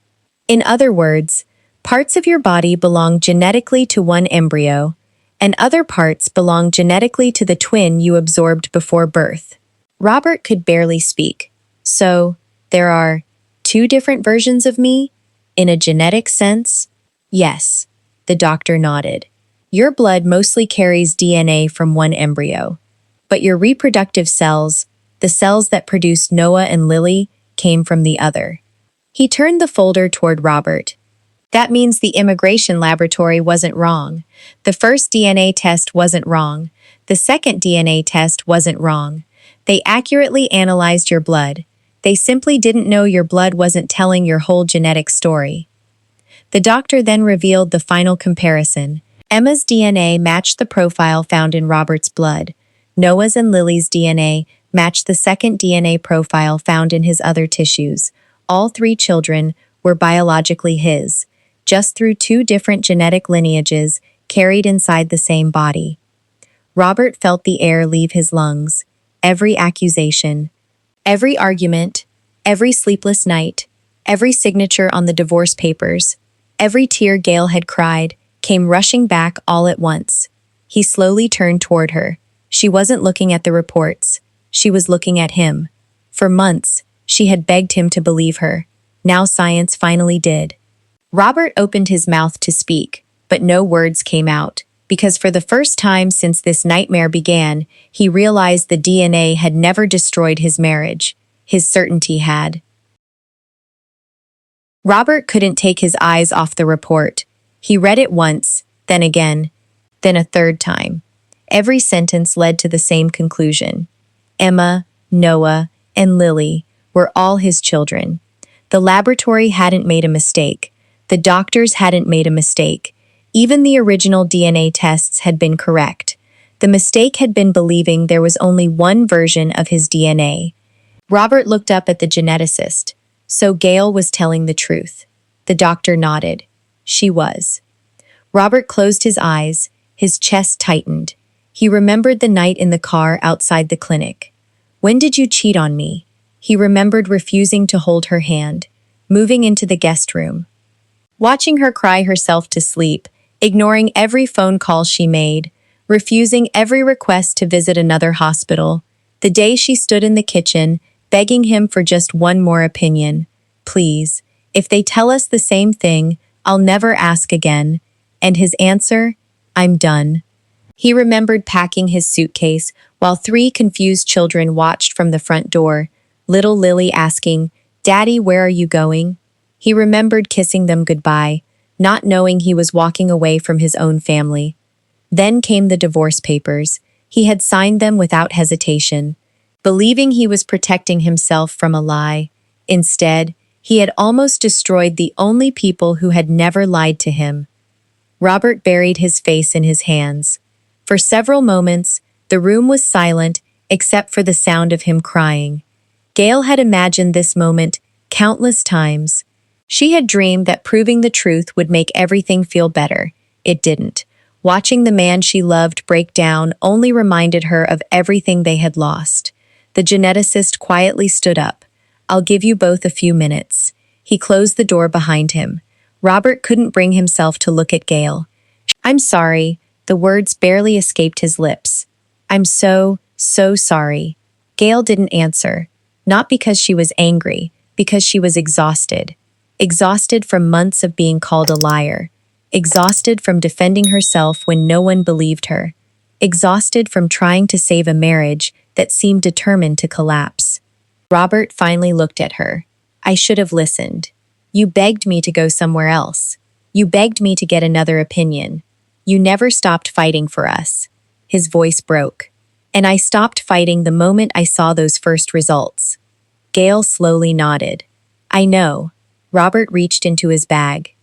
"In other words, parts of your body belong genetically to one embryo, and other parts belong genetically to the twin you absorbed before birth." Robert could barely speak. "So, there are two different versions of me? In a genetic sense?" "Yes," the doctor nodded. "Your blood mostly carries DNA from one embryo, but your reproductive cells, The cells that produced Noah and Lily came from the other. He turned the folder toward Robert. That means the immigration laboratory wasn't wrong. The first DNA test wasn't wrong. The second DNA test wasn't wrong. They accurately analyzed your blood. They simply didn't know your blood wasn't telling your whole genetic story. The doctor then revealed the final comparison. Emma's DNA matched the profile found in Robert's blood. Noah's and Lily's DNA matched the second DNA profile found in his other tissues. All three children were biologically his, just through two different genetic lineages carried inside the same body. Robert felt the air leave his lungs. Every accusation, every argument, every sleepless night, every signature on the divorce papers, every tear Gail had cried, came rushing back all at once. He slowly turned toward her. She wasn't looking at the reports. She was looking at him. For months, she had begged him to believe her. Now science finally did. Robert opened his mouth to speak, but no words came out, because for the first time since this nightmare began, he realized the DNA had never destroyed his marriage. His certainty had. Robert couldn't take his eyes off the report. He read it once, then again, then a third time. Every sentence led to the same conclusion. Emma, Noah, and Lily were all his children. The laboratory hadn't made a mistake. The doctors hadn't made a mistake. Even the original DNA tests had been correct. The mistake had been believing there was only one version of his DNA. Robert looked up at the geneticist. So Gail was telling the truth. The doctor nodded. She was. Robert closed his eyes. His chest tightened. He remembered the night in the car outside the clinic. When did you cheat on me? He remembered refusing to hold her hand, moving into the guest room, watching her cry herself to sleep, ignoring every phone call she made, refusing every request to visit another hospital. The day she stood in the kitchen, begging him for just one more opinion. Please, if they tell us the same thing, I'll never ask again. And his answer? I'm done. He remembered packing his suitcase while three confused children watched from the front door, little Lily asking, "Daddy, where are you going?" He remembered kissing them goodbye, not knowing he was walking away from his own family. Then came the divorce papers. He had signed them without hesitation, believing he was protecting himself from a lie. Instead, he had almost destroyed the only people who had never lied to him. Robert buried his face in his hands. For several moments, the room was silent except for the sound of him crying. Gail had imagined this moment countless times. She had dreamed that proving the truth would make everything feel better. It didn't. Watching the man she loved break down only reminded her of everything they had lost. The geneticist quietly stood up. "I'll give you both a few minutes." He closed the door behind him. Robert couldn't bring himself to look at Gail. "I'm sorry." The words barely escaped his lips. "I'm so sorry." Gail didn't answer. Not because she was angry, because she was exhausted. Exhausted from months of being called a liar. Exhausted from defending herself when no one believed her. Exhausted from trying to save a marriage that seemed determined to collapse. Robert finally looked at her. "I should have listened. You begged me to go somewhere else. You begged me to get another opinion. You never stopped fighting for us." His voice broke. "And I stopped fighting the moment I saw those first results." Gail slowly nodded. "I know." Robert reached into his bag.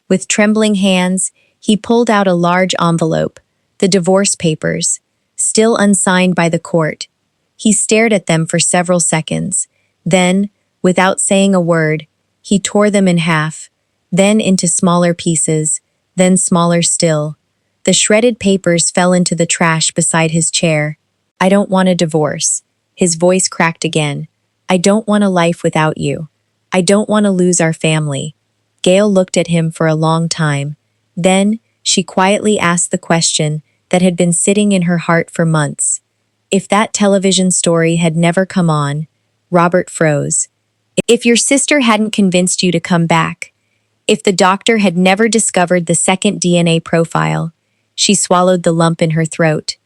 With trembling hands, he pulled out a large envelope, the divorce papers, still unsigned by the court. He stared at them for several seconds. Then, without saying a word, he tore them in half, then into smaller pieces, then smaller still. The shredded papers fell into the trash beside his chair. "I don't want a divorce." His voice cracked again. "I don't want a life without you. I don't want to lose our family." Gail looked at him for a long time. Then, she quietly asked the question that had been sitting in her heart for months. If that television story had never come on, Robert froze. If your sister hadn't convinced you to come back, if the doctor had never discovered the second DNA profile, she swallowed the lump in her throat.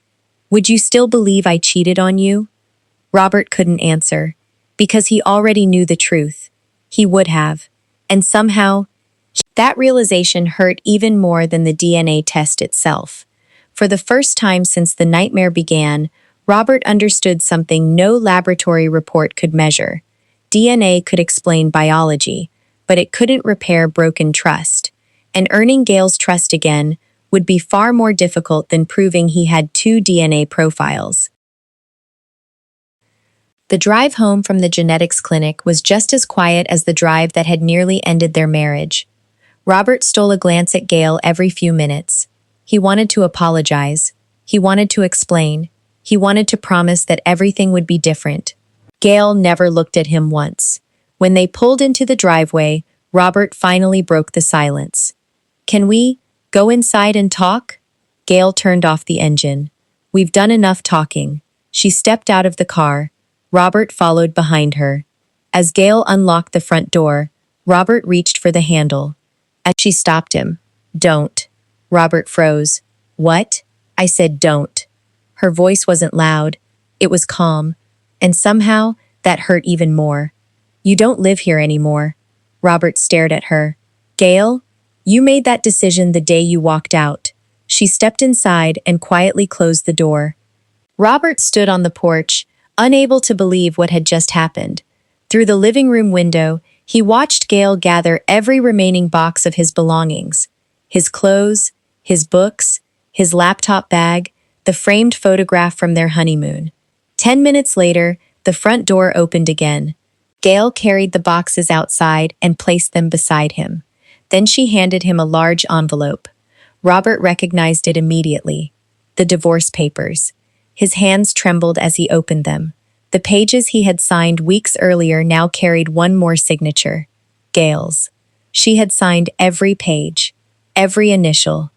Would you still believe I cheated on you? Robert couldn't answer, because he already knew the truth. He would have. And somehow, that realization hurt even more than the DNA test itself. For the first time since the nightmare began, Robert understood something no laboratory report could measure. DNA could explain biology, but it couldn't repair broken trust. And earning Gail's trust again would be far more difficult than proving he had two DNA profiles. The drive home from the genetics clinic was just as quiet as the drive that had nearly ended their marriage. Robert stole a glance at Gail every few minutes. He wanted to apologize. He wanted to explain. He wanted to promise that everything would be different. Gail never looked at him once. When they pulled into the driveway, Robert finally broke the silence. "Can we go inside and talk?" Gail turned off the engine. "We've done enough talking." She stepped out of the car. Robert followed behind her. As Gail unlocked the front door, Robert reached for the handle. As she stopped him, "Don't." Robert froze. "What?" "I said don't." Her voice wasn't loud. It was calm. And somehow, that hurt even more. "You don't live here anymore." Robert stared at her. "Gail, you made that decision the day you walked out." She stepped inside and quietly closed the door. Robert stood on the porch, unable to believe what had just happened. Through the living room window, he watched Gail gather every remaining box of his belongings. His clothes, his books, his laptop bag, the framed photograph from their honeymoon. 10 minutes later, the front door opened again. Gail carried the boxes outside and placed them beside him. Then she handed him a large envelope. Robert recognized it immediately. The divorce papers. His hands trembled as he opened them. The pages he had signed weeks earlier now carried one more signature. Gail's. She had signed every page, every initial,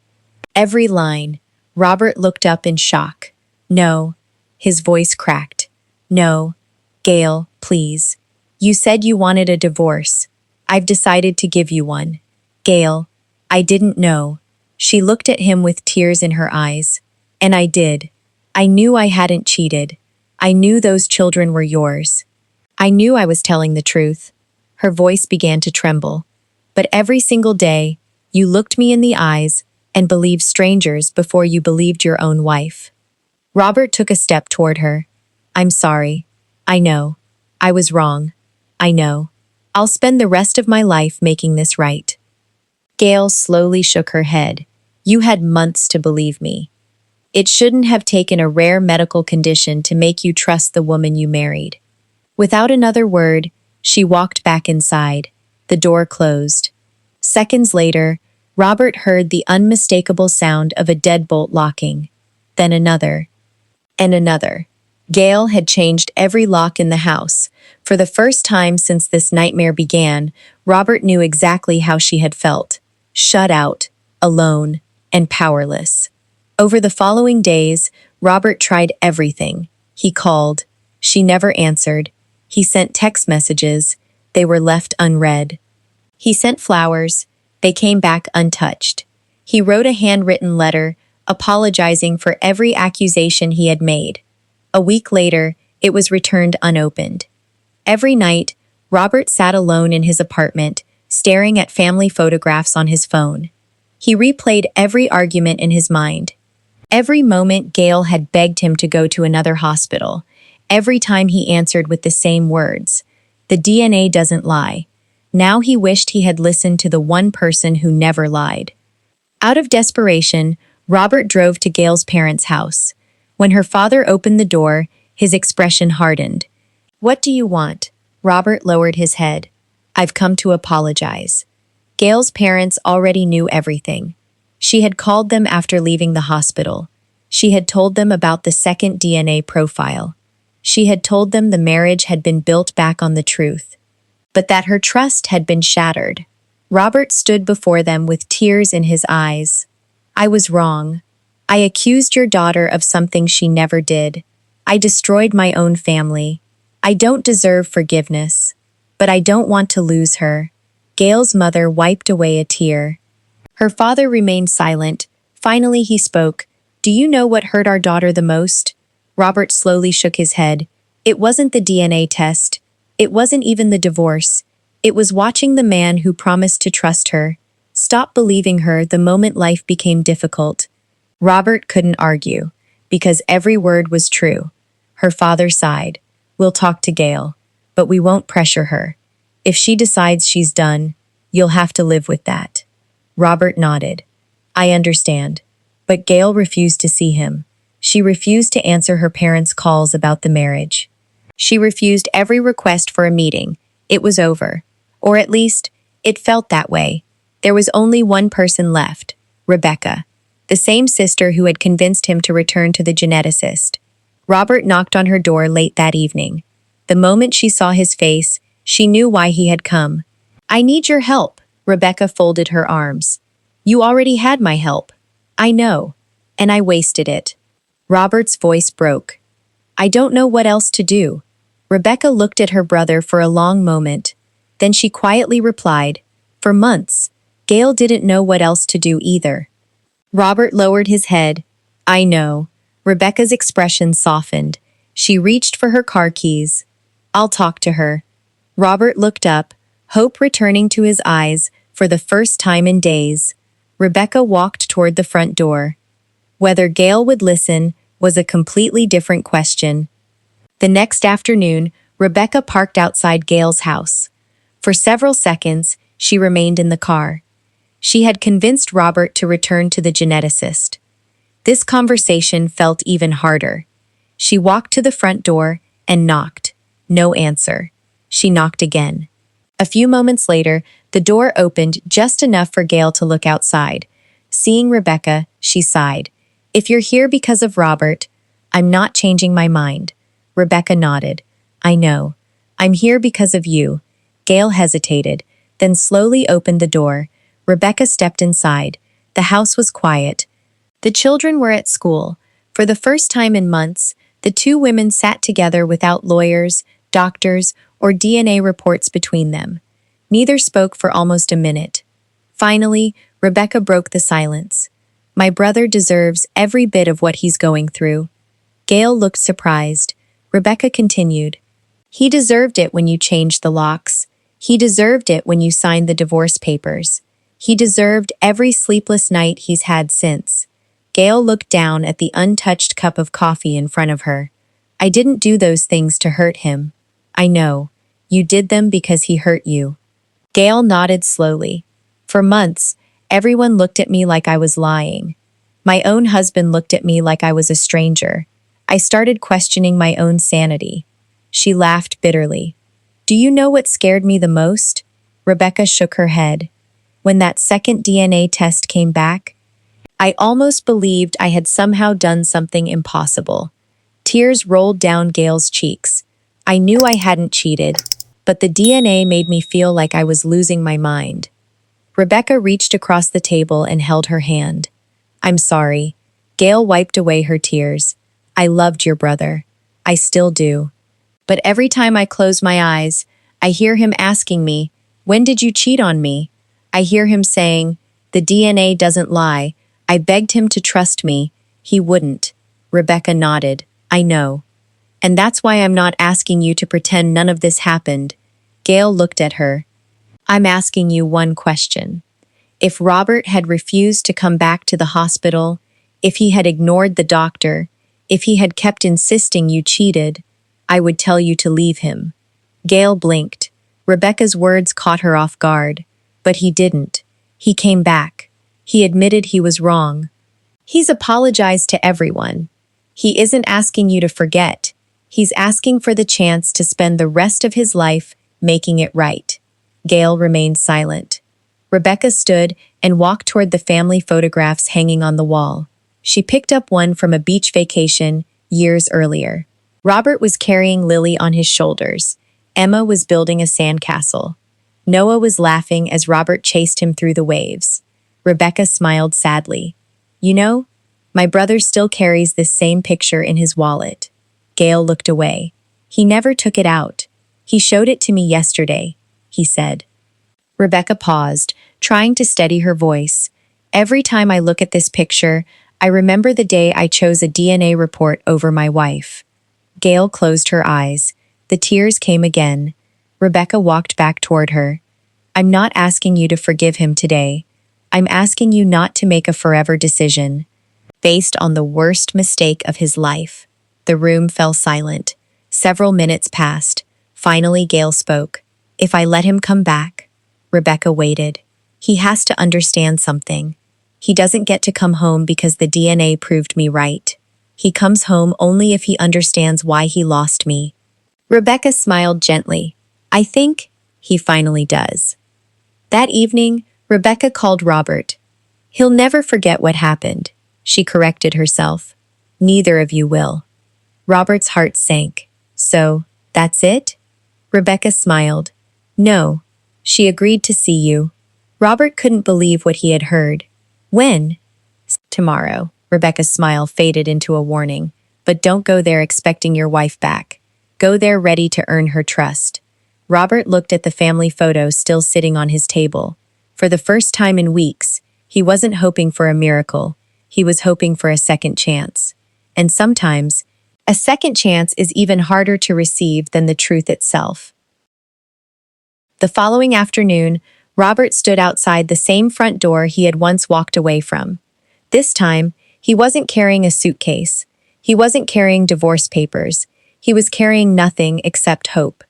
every line. Robert looked up in shock. "No." His voice cracked. "No. Gail, please. You said you wanted a divorce. I've decided to give you one. Gail, I didn't know." She looked at him with tears in her eyes. "And I did. I knew I hadn't cheated. I knew those children were yours. I knew I was telling the truth." Her voice began to tremble. "But every single day, you looked me in the eyes and believed strangers before you believed your own wife." Robert took a step toward her. "I'm sorry. I know. I was wrong. I know. I'll spend the rest of my life making this right." Gail slowly shook her head. "You had months to believe me. It shouldn't have taken a rare medical condition to make you trust the woman you married." Without another word, she walked back inside. The door closed. Seconds later, Robert heard the unmistakable sound of a deadbolt locking. Then another. And another. Gail had changed every lock in the house. For the first time since this nightmare began, Robert knew exactly how she had felt. Shut out, alone, and powerless. Over the following days, Robert tried everything. He called. She never answered. He sent text messages. They were left unread. He sent flowers. They came back untouched. He wrote a handwritten letter, apologizing for every accusation he had made. A week later, it was returned unopened. Every night, Robert sat alone in his apartment, staring at family photographs on his phone. He replayed every argument in his mind. Every moment Gail had begged him to go to another hospital. Every time he answered with the same words. The DNA doesn't lie. Now he wished he had listened to the one person who never lied. Out of desperation, Robert drove to Gail's parents' house. When her father opened the door, his expression hardened. "What do you want?" Robert lowered his head. "I've come to apologize." Gail's parents already knew everything. She had called them after leaving the hospital. She had told them about the second DNA profile. She had told them the marriage had been built back on the truth, but that her trust had been shattered. Robert stood before them with tears in his eyes. "I was wrong. I accused your daughter of something she never did. I destroyed my own family. I don't deserve forgiveness, but I don't want to lose her." Gail's mother wiped away a tear. Her father remained silent. Finally, he spoke. "Do you know what hurt our daughter the most?" Robert slowly shook his head. It wasn't the DNA test. It wasn't even the divorce. It was watching the man who promised to trust her stop believing her the moment life became difficult. Robert couldn't argue, because every word was true. Her father sighed. We'll talk to Gail, but we won't pressure her. If she decides she's done, you'll have to live with that. Robert nodded. I understand. But Gail refused to see him. She refused to answer her parents' calls about the marriage. She refused every request for a meeting. It was over. Or at least, it felt that way. There was only one person left, Rebecca, the same sister who had convinced him to return to the geneticist. Robert knocked on her door late that evening. The moment she saw his face, she knew why he had come. I need your help, Rebecca folded her arms. You already had my help. I know. And I wasted it. Robert's voice broke. I don't know what else to do. Rebecca looked at her brother for a long moment. Then she quietly replied, for months. Gail didn't know what else to do either. Robert lowered his head. I know. Rebecca's expression softened. She reached for her car keys. I'll talk to her. Robert looked up, hope returning to his eyes for the first time in days. Rebecca walked toward the front door. Whether Gail would listen was a completely different question. The next afternoon, Rebecca parked outside Gail's house. For several seconds, she remained in the car. She had convinced Robert to return to the geneticist. This conversation felt even harder. She walked to the front door and knocked. No answer. She knocked again. A few moments later, the door opened just enough for Gail to look outside. Seeing Rebecca, she sighed. If you're here because of Robert, I'm not changing my mind. Rebecca nodded. I know. I'm here because of you. Gail hesitated, then slowly opened the door. Rebecca stepped inside. The house was quiet. The children were at school. For the first time in months, the two women sat together without lawyers, doctors, or DNA reports between them. Neither spoke for almost a minute. Finally, Rebecca broke the silence. My brother deserves every bit of what he's going through. Gail looked surprised. Rebecca continued. He deserved it when you changed the locks. He deserved it when you signed the divorce papers. He deserved every sleepless night he's had since. Gail looked down at the untouched cup of coffee in front of her. I didn't do those things to hurt him. I know. You did them because he hurt you. Gail nodded slowly. For months, everyone looked at me like I was lying. My own husband looked at me like I was a stranger. I started questioning my own sanity. She laughed bitterly. Do you know what scared me the most? Rebecca shook her head. When that second DNA test came back, I almost believed I had somehow done something impossible. Tears rolled down Gail's cheeks. I knew I hadn't cheated, but the DNA made me feel like I was losing my mind. Rebecca reached across the table and held her hand. I'm sorry. Gail wiped away her tears. I loved your brother. I still do. But every time I close my eyes, I hear him asking me, when did you cheat on me? I hear him saying, the DNA doesn't lie. I begged him to trust me. He wouldn't. Rebecca nodded. I know. And that's why I'm not asking you to pretend none of this happened. Gail looked at her. I'm asking you one question. If Robert had refused to come back to the hospital, if he had ignored the doctor, if he had kept insisting you cheated, I would tell you to leave him. Gail blinked. Rebecca's words caught her off guard. But he didn't. He came back. He admitted he was wrong. He's apologized to everyone. He isn't asking you to forget. He's asking for the chance to spend the rest of his life making it right. Gail remained silent. Rebecca stood and walked toward the family photographs hanging on the wall. She picked up one from a beach vacation years earlier. Robert was carrying Lily on his shoulders. Emma was building a sandcastle. Noah was laughing as Robert chased him through the waves. Rebecca smiled sadly. You know, my brother still carries this same picture in his wallet. Gail looked away. He never took it out. He showed it to me yesterday, he said. Rebecca paused, trying to steady her voice. Every time I look at this picture, I remember the day I chose a DNA report over my wife. Gail closed her eyes. The tears came again. Rebecca walked back toward her. I'm not asking you to forgive him today. I'm asking you not to make a forever decision based on the worst mistake of his life. The room fell silent. Several minutes passed. Finally, Gail spoke. If I let him come back? Rebecca waited. He has to understand something. He doesn't get to come home because the DNA proved me right. He comes home only if he understands why he lost me. Rebecca smiled gently. I think he finally does. That evening, Rebecca called Robert. He'll never forget what happened. She corrected herself. Neither of you will. Robert's heart sank. So, that's it? Rebecca smiled. No. She agreed to see you. Robert couldn't believe what he had heard. When? Tomorrow. Rebecca's smile faded into a warning. But don't go there expecting your wife back. Go there ready to earn her trust. Robert looked at the family photo still sitting on his table. For the first time in weeks, he wasn't hoping for a miracle. He was hoping for a second chance. And sometimes, a second chance is even harder to receive than the truth itself. The following afternoon, Robert stood outside the same front door he had once walked away from. This time, he wasn't carrying a suitcase. He wasn't carrying divorce papers. He was carrying nothing except hope.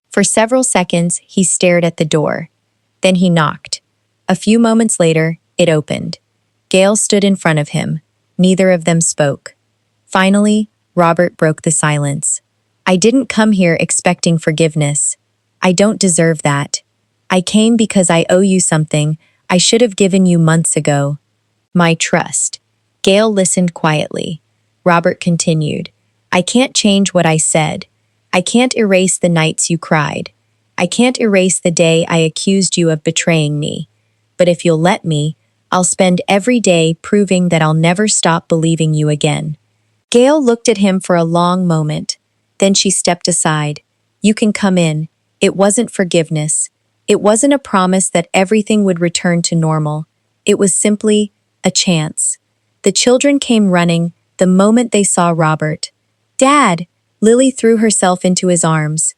For several seconds, he stared at the door. Then he knocked. A few moments later, it opened. Gail stood in front of him. Neither of them spoke. Finally, Robert broke the silence. I didn't come here expecting forgiveness. I don't deserve that. I came because I owe you something I should have given you months ago. My trust. Gail listened quietly. Robert continued. I can't change what I said. I can't erase the nights you cried. I can't erase the day I accused you of betraying me. But if you'll let me, I'll spend every day proving that I'll never stop believing you again. Gail looked at him for a long moment. Then she stepped aside. You can come in. It wasn't forgiveness. It wasn't a promise that everything would return to normal. It was simply a chance. The children came running the moment they saw Robert. Dad! Lily threw herself into his arms.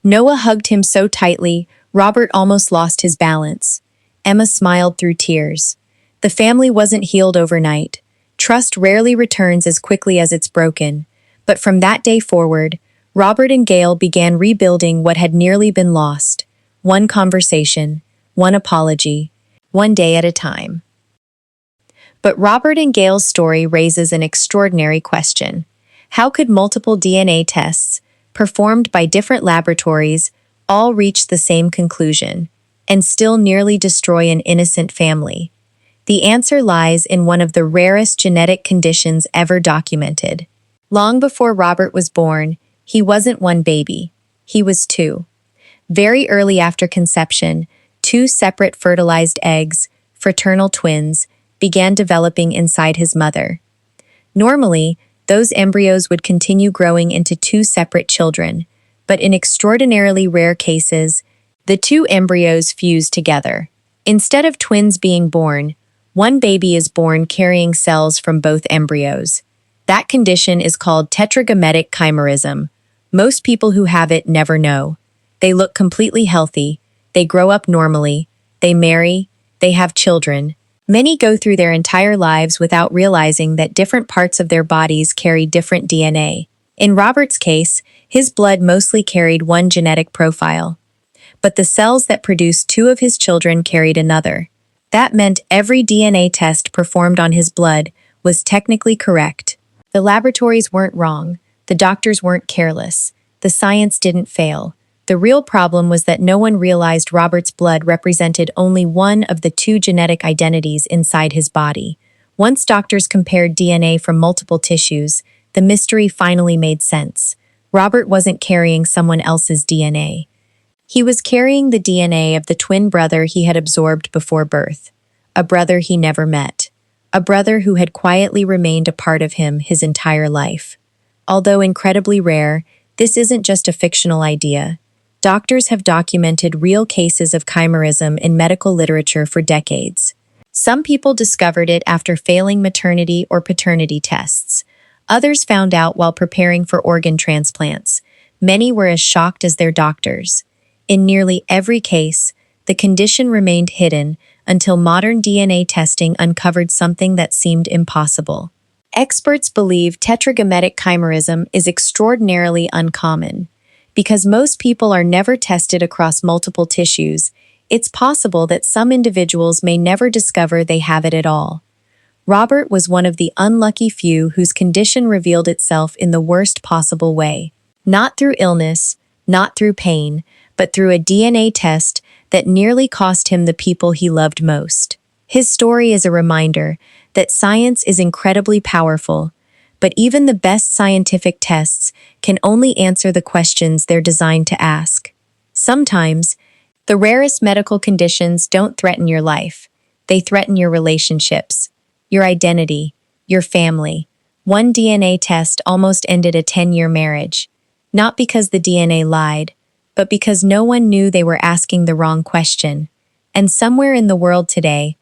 Noah hugged him so tightly, Robert almost lost his balance. Emma smiled through tears. The family wasn't healed overnight. Trust rarely returns as quickly as it's broken. But from that day forward, Robert and Gail began rebuilding what had nearly been lost. One conversation, one apology, one day at a time. But Robert and Gail's story raises an extraordinary question. How could multiple DNA tests, performed by different laboratories, all reach the same conclusion, and still nearly destroy an innocent family? The answer lies in one of the rarest genetic conditions ever documented. Long before Robert was born, he wasn't one baby. He was two. Very early after conception, two separate fertilized eggs, fraternal twins, began developing inside his mother. Normally, those embryos would continue growing into two separate children, but in extraordinarily rare cases, the two embryos fuse together. Instead of twins being born, one baby is born carrying cells from both embryos. That condition is called tetragametic chimerism. Most people who have it never know. They look completely healthy, they grow up normally, they marry, they have children. Many go through their entire lives without realizing that different parts of their bodies carry different DNA. In Robert's case, his blood mostly carried one genetic profile. But the cells that produced two of his children carried another. That meant every DNA test performed on his blood was technically correct. The laboratories weren't wrong. The doctors weren't careless. The science didn't fail. The real problem was that no one realized Robert's blood represented only one of the two genetic identities inside his body. Once doctors compared DNA from multiple tissues, the mystery finally made sense. Robert wasn't carrying someone else's DNA. He was carrying the DNA of the twin brother he had absorbed before birth, a brother he never met, a brother who had quietly remained a part of him his entire life. Although incredibly rare, this isn't just a fictional idea. Doctors have documented real cases of chimerism in medical literature for decades. Some people discovered it after failing maternity or paternity tests. Others found out while preparing for organ transplants. Many were as shocked as their doctors. In nearly every case, the condition remained hidden until modern DNA testing uncovered something that seemed impossible. Experts believe tetragametic chimerism is extraordinarily uncommon. Because most people are never tested across multiple tissues, it's possible that some individuals may never discover they have it at all. Robert was one of the unlucky few whose condition revealed itself in the worst possible way. Not through illness, not through pain, but through a DNA test that nearly cost him the people he loved most. His story is a reminder that science is incredibly powerful, but even the best scientific tests can only answer the questions they're designed to ask. Sometimes, the rarest medical conditions don't threaten your life. They threaten your relationships, your identity, your family. One DNA test almost ended a 10-year marriage, not because the DNA lied, but because no one knew they were asking the wrong question. And somewhere in the world today,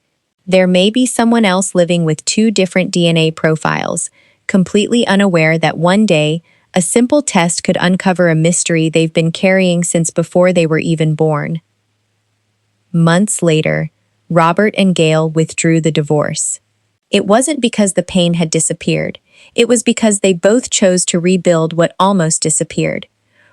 there may be someone else living with two different DNA profiles, completely unaware that one day, a simple test could uncover a mystery they've been carrying since before they were even born. Months later, Robert and Gail withdrew the divorce. It wasn't because the pain had disappeared. It was because they both chose to rebuild what almost disappeared.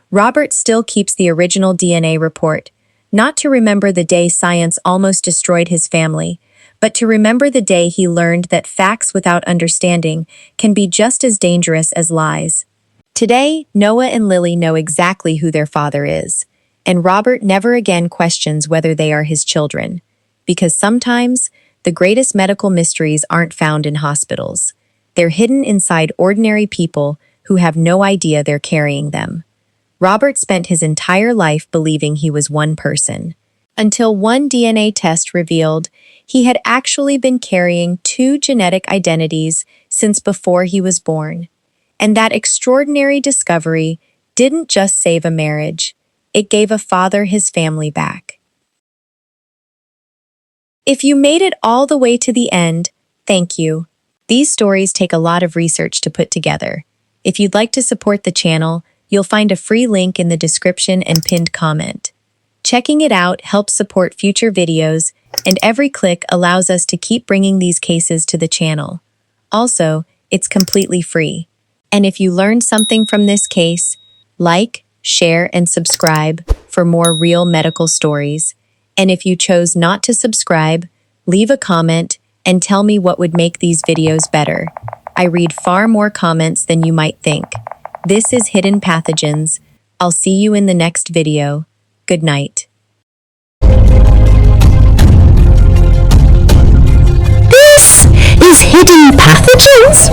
Robert still keeps the original DNA report, not to remember the day science almost destroyed his family, but to remember the day he learned that facts without understanding can be just as dangerous as lies. Today, Noah and Lily know exactly who their father is, and Robert never again questions whether they are his children, because sometimes the greatest medical mysteries aren't found in hospitals. They're hidden inside ordinary people who have no idea they're carrying them. Robert spent his entire life believing he was one person, until one DNA test revealed he had actually been carrying two genetic identities since before he was born. And that extraordinary discovery didn't just save a marriage, it gave a father his family back. If you made it all the way to the end, thank you. These stories take a lot of research to put together. If you'd like to support the channel, you'll find a free link in the description and pinned comment. Checking it out helps support future videos, and every click allows us to keep bringing these cases to the channel. Also, it's completely free. And if you learned something from this case, like, share, and subscribe for more real medical stories. And if you chose not to subscribe, leave a comment and tell me what would make these videos better. I read far more comments than you might think. This is Hidden Pathogens. I'll see you in the next video. Good night. This is Hidden Pathogens.